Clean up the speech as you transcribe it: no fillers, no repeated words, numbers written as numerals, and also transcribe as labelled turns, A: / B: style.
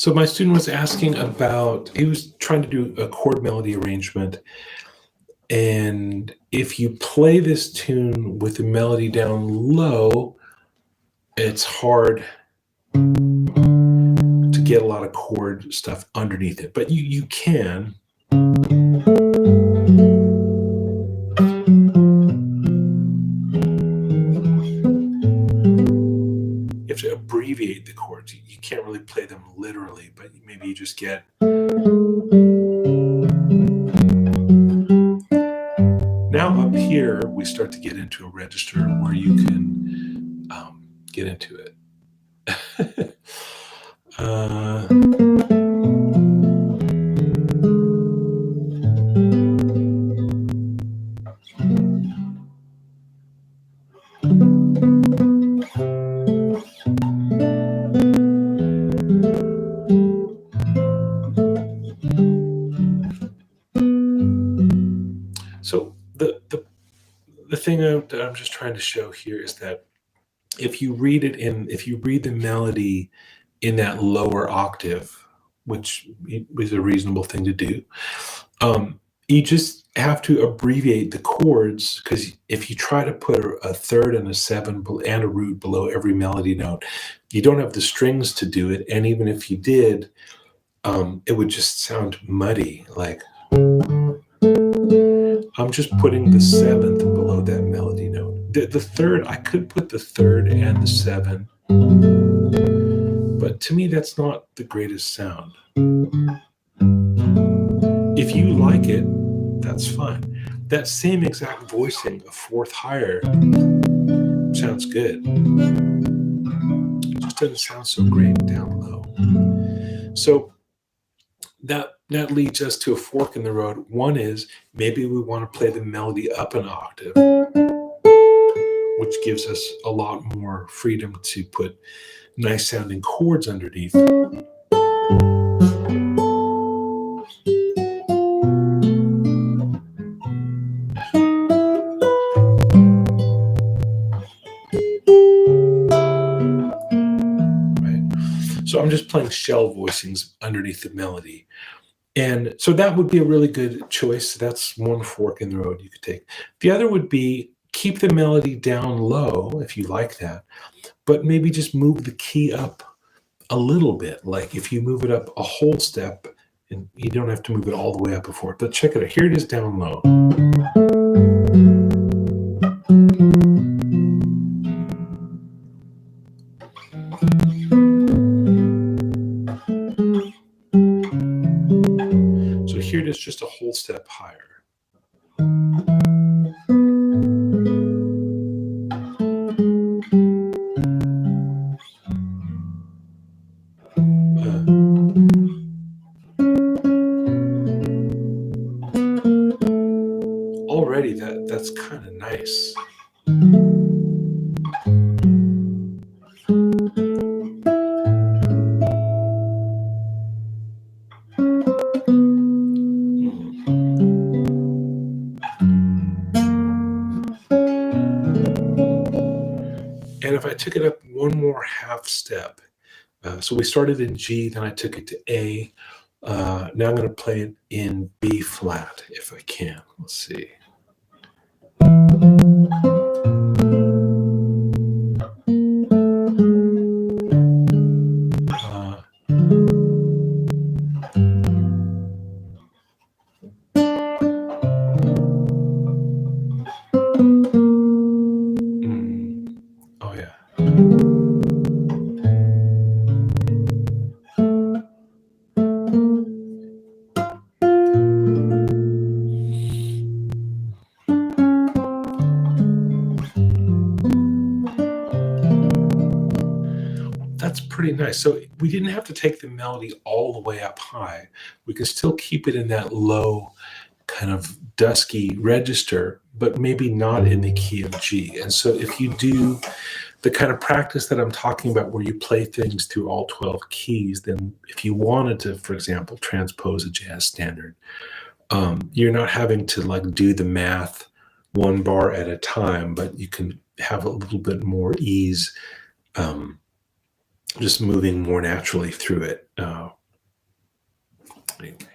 A: So my student was asking about, he was trying to do a chord melody arrangement. And if you play this tune with the melody down low, it's hard to get a lot of chord stuff underneath it. But you can. You have to abbreviate the chords. You can't really play them literally, but maybe you just get. Now up here, we start to get into a register where you can get into it. So the thing that I'm just trying to show here is that if you read the melody in that lower octave, which is a reasonable thing to do, you just have to abbreviate the chords, because if you try to put a third and a seven and a root below every melody note, you don't have the strings to do it. And even if you did, it would just sound muddy. Like, I'm just putting the seventh below that melody note. The third, I could put the third and the seven, but to me, that's not the greatest sound. If you like it, that's fine. That same exact voicing, a fourth higher, sounds good. It just doesn't sound so great down low. So that leads us to a fork in the road. One is maybe we want to play the melody up an octave, which gives us a lot more freedom to put nice sounding chords underneath. So I'm just playing shell voicings underneath the melody. And so that would be a really good choice. That's one fork in the road you could take. The other would be keep the melody down low if you like that, but maybe just move the key up a little bit. Like if you move it up a whole step, and you don't have to move it all the way up before it, but check it out. Here it is down low. So here it is just a whole step higher. Already that's kind of nice. And if I took it up one more half step, so we started in G, then I took it to A. Now I'm going to play it in B flat if I can. Let's see. Oh yeah. That's pretty nice. So we didn't have to take the melody all the way up high. We can still keep it in that low kind of dusky register, but maybe not in the key of G. And so if you do the kind of practice that I'm talking about where you play things through all 12 keys, then if you wanted to, for example, transpose a jazz standard, you're not having to like do the math one bar at a time, but you can have a little bit more ease just moving more naturally through it. Anyway.